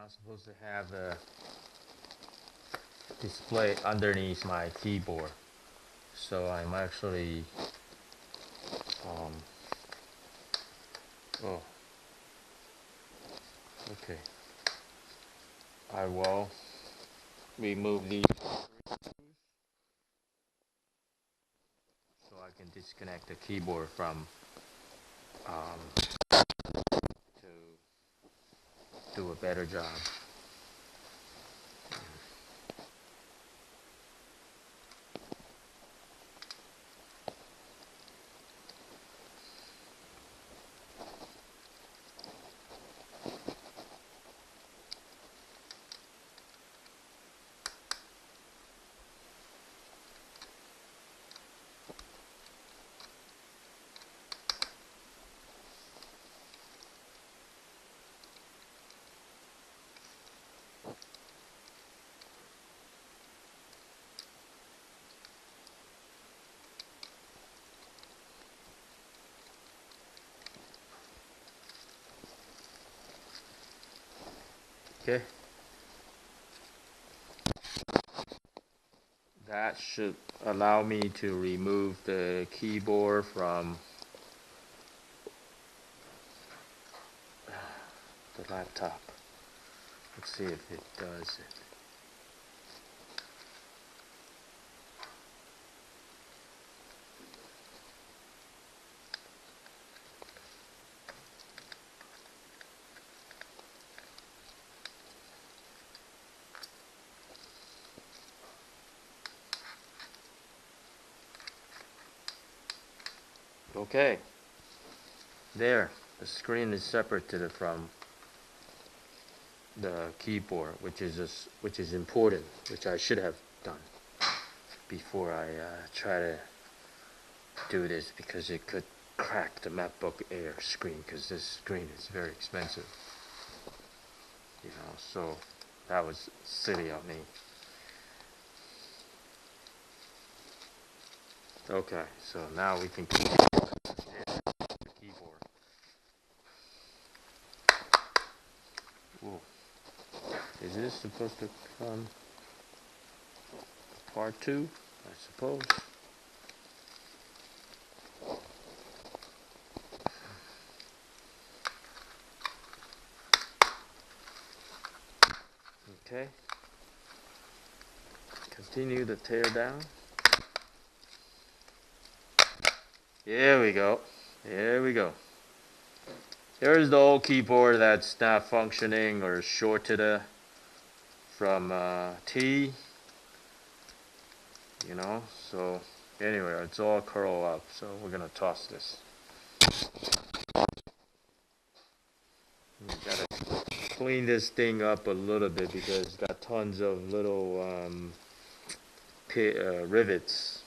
not supposed to have a display underneath my keyboard, so I'm actually um, oh, okay, I will remove these so I can disconnect the keyboard from to do a better job. Okay, that should allow me to remove the keyboard from the laptop. Let's see if it does it. Okay, there, the screen is separated from the keyboard, which is important, which I should have done before I try to do this, because it could crack the MacBook Air screen, because this screen is very expensive, you know, so that was silly of me. Okay, so now we can continue the keyboard. Ooh. Is this supposed to come part 2? I suppose. Okay. Continue to tear down. Here we go. Here we go. There's the old keyboard that's not functioning or shorted from T. You know, so anyway, it's all curled up, so we're gonna toss this. We gotta clean this thing up a little bit because it's got tons of little rivets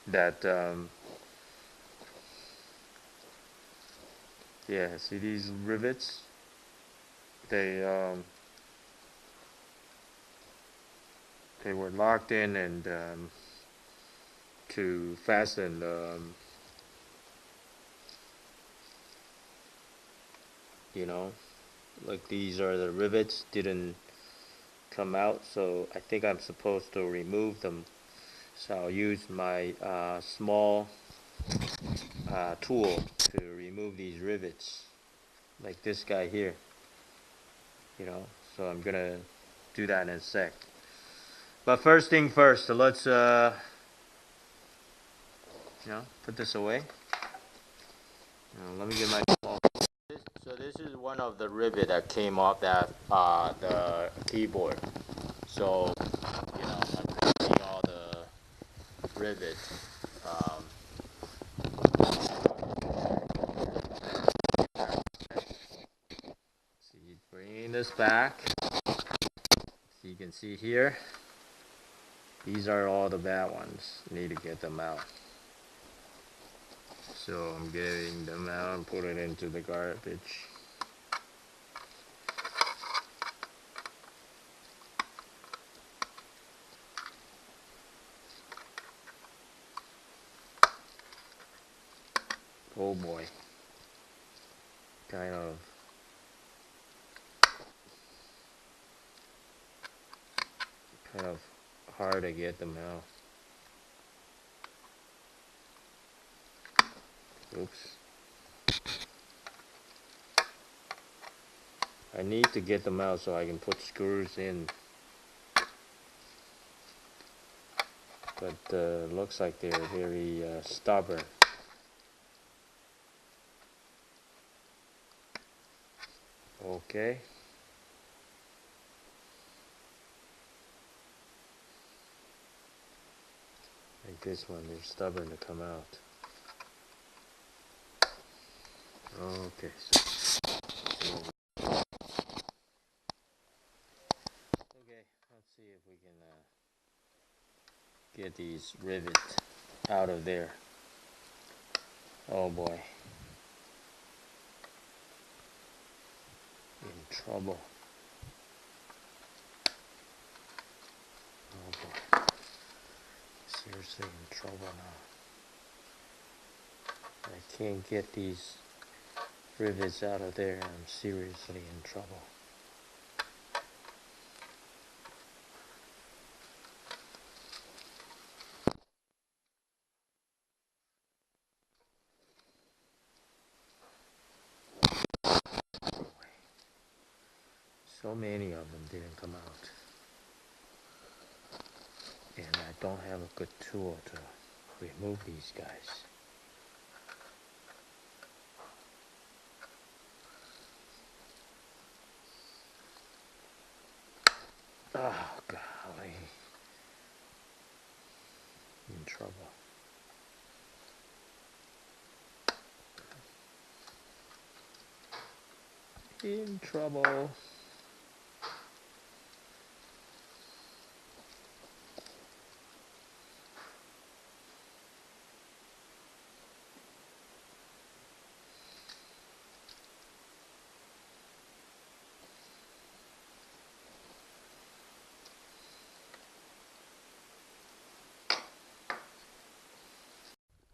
that yeah, see these rivets? They were locked in, and to fasten you know, like these are the rivets, didn't come out, so I think I'm supposed to remove them. So I'll use my small tool to remove these rivets, like this guy here, you know, so I'm gonna do that in a sec. But first thing first, so let's you know, put this away. Let me get my small. So this is one of the rivet that came off that the keyboard. So you know, I'm removing all the rivets. See, bringing this back. So you can see here. These are all the bad ones. Need to get them out. So I'm getting them out and put it into the garbage. Oh boy. Kind of kind of hard to get them out. Oops. I need to get them out so I can put screws in. But looks like they're very stubborn. Okay. Like this one, they're stubborn to come out. Okay, okay, let's see if we can get these rivets out of there. Oh boy. In trouble. Oh boy. Seriously in trouble now. I can't get these rivets out of there. I'm seriously in trouble. So many of them didn't come out. And I don't have a good tool to remove these guys. Oh, golly. In trouble. In trouble.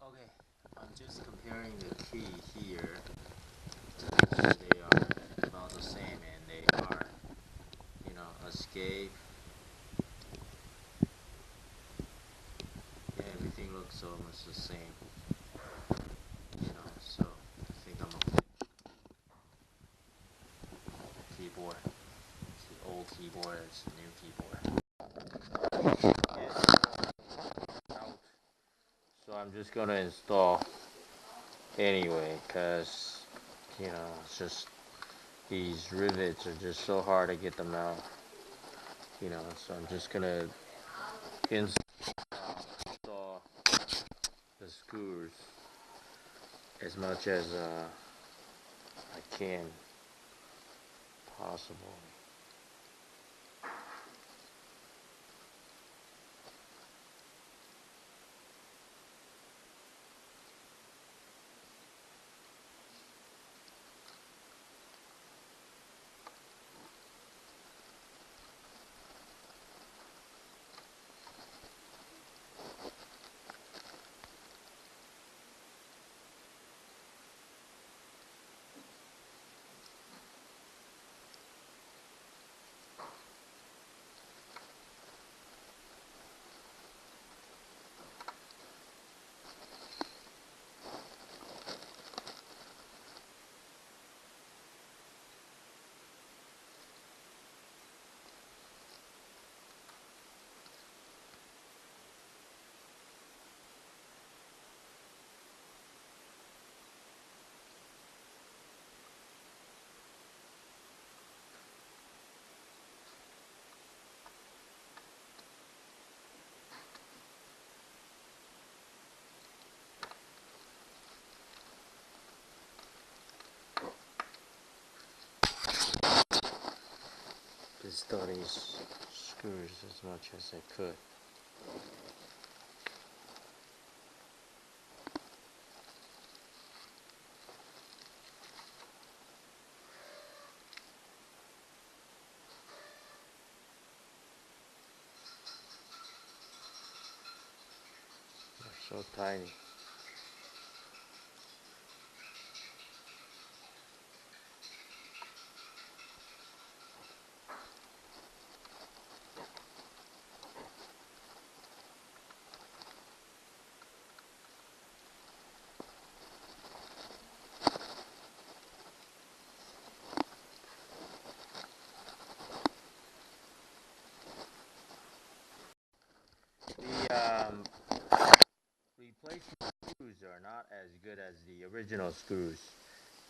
Okay, I'm just comparing the key here to make sure they are about the same, and they are. You know, escape. Yeah, everything looks almost the same. You know, so I think I'm okay. Keyboard. It's the old keyboard, it's the new keyboard. Yeah. Out. So I'm just gonna install anyway, cause you know, it's just these rivets are just so hard to get them out. You know, so I'm just gonna install the screws as much as I can possible. Install these screws as much as I could. They're so tiny. original screws.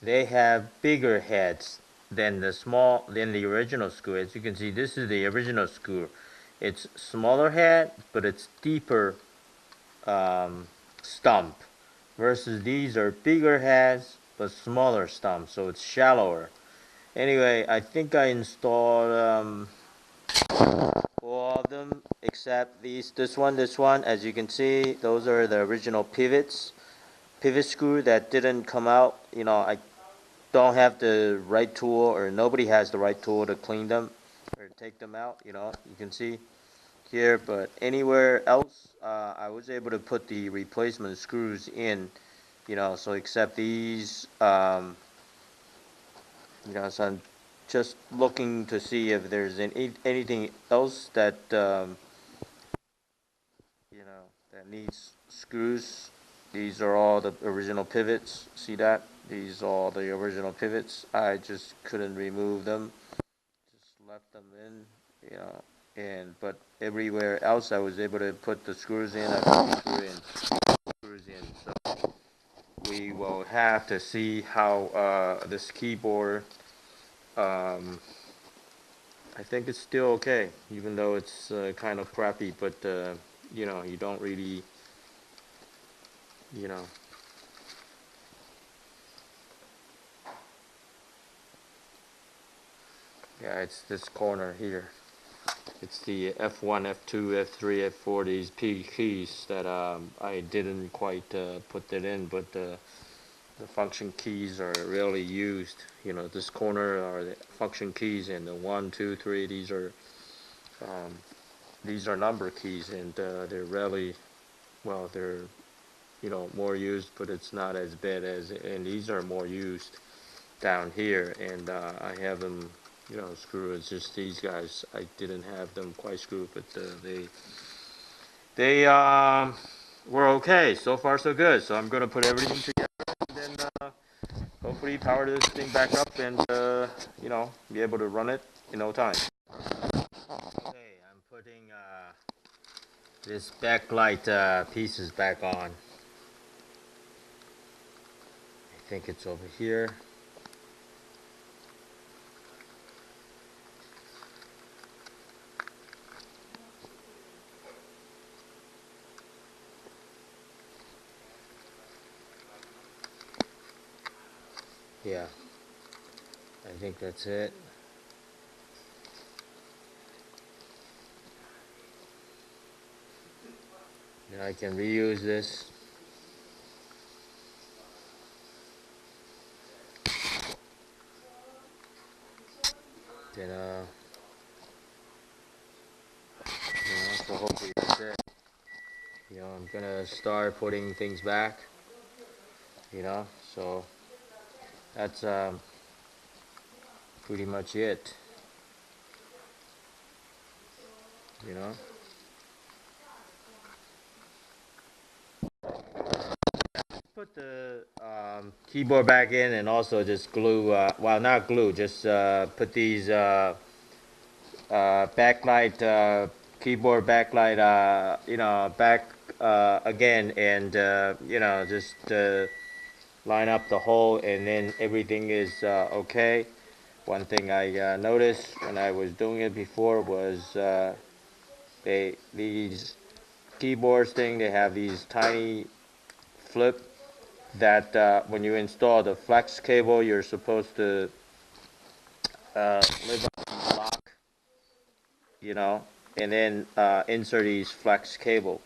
They have bigger heads than the original screw. As you can see, this is the original screw. It's smaller head, but it's deeper stump. Versus these are bigger heads, but smaller stump, so it's shallower. Anyway, I think I installed all of them except this one. As you can see, those are the original pivot screw that didn't come out. You know, I don't have the right tool, or nobody has the right tool to clean them or take them out. You know, you can see here, but anywhere else, I was able to put the replacement screws in. You know, so except these, you know, so I'm just looking to see if there's anything else that you know, that needs screws. These are all the original pivots. See that? These are all the original pivots. I just couldn't remove them. Just left them in, you know. But everywhere else I was able to put the screws in. I put the screws in. So we will have to see how this keyboard. I think it's still okay, even though it's kind of crappy. But you know, you don't really, you know. Yeah, it's this corner here. It's the F1, F2, F3, F4, these P keys that I didn't quite put that in, but the function keys are rarely used. You know, this corner are the function keys, and the 1, 2, 3, these are number keys, and they're rarely, well, they're, you know, more used, but it's not as bad as, and these are more used down here, and I have them, you know, screwed. It's just these guys, I didn't have them quite screwed, but they were okay. So far so good. So I'm gonna put everything together, and then hopefully power this thing back up, and you know, be able to run it in no time. Okay, I'm putting this backlight pieces back on. I think it's over here. Yeah, I think that's it. And I can reuse this. Then you know, so hopefully that's it. You know, I'm gonna start putting things back. You know, so that's pretty much it. You know, put the keyboard back in, and also just glue. Well, not glue. Just put these backlight keyboard backlight. You know, back again, and you know, just line up the hole, and then everything is okay. One thing I noticed when I was doing it before was these keyboards thing, they have these tiny flip that when you install the flex cable, you're supposed to live up the lock, you know, and then insert these flex cable,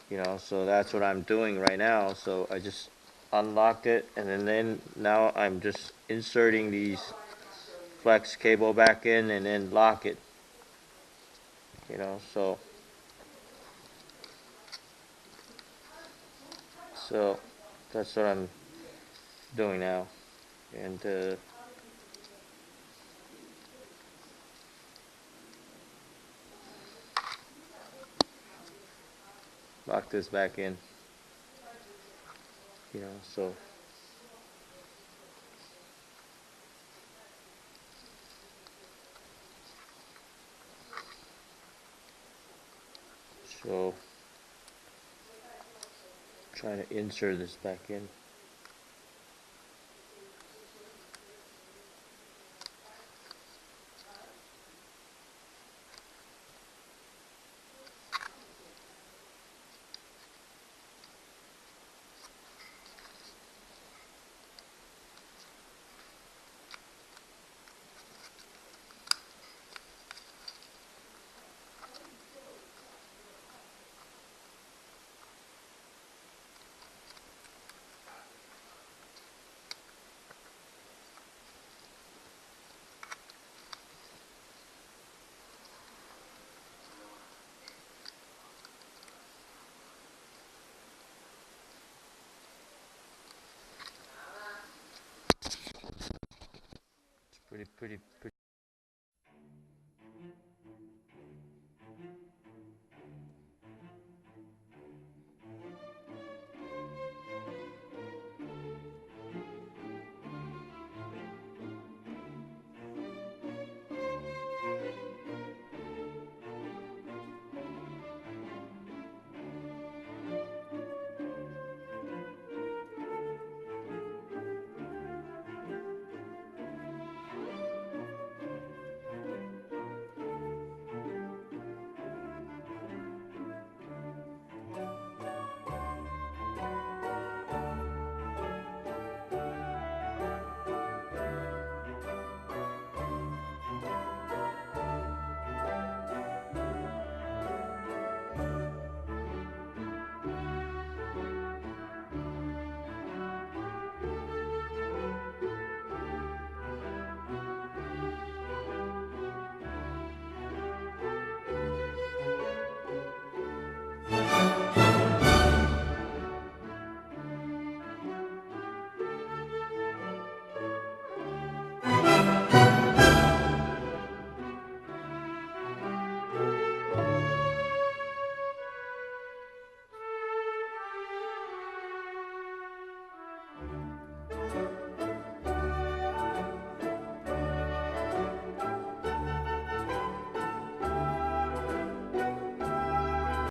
you know. So that's what I'm doing right now. So I just unlocked it, and then now I'm just inserting these flex cable back in, and then lock it, you know. So that's what I'm doing now, and lock this back in, you know. So trying to insert this back in. pretty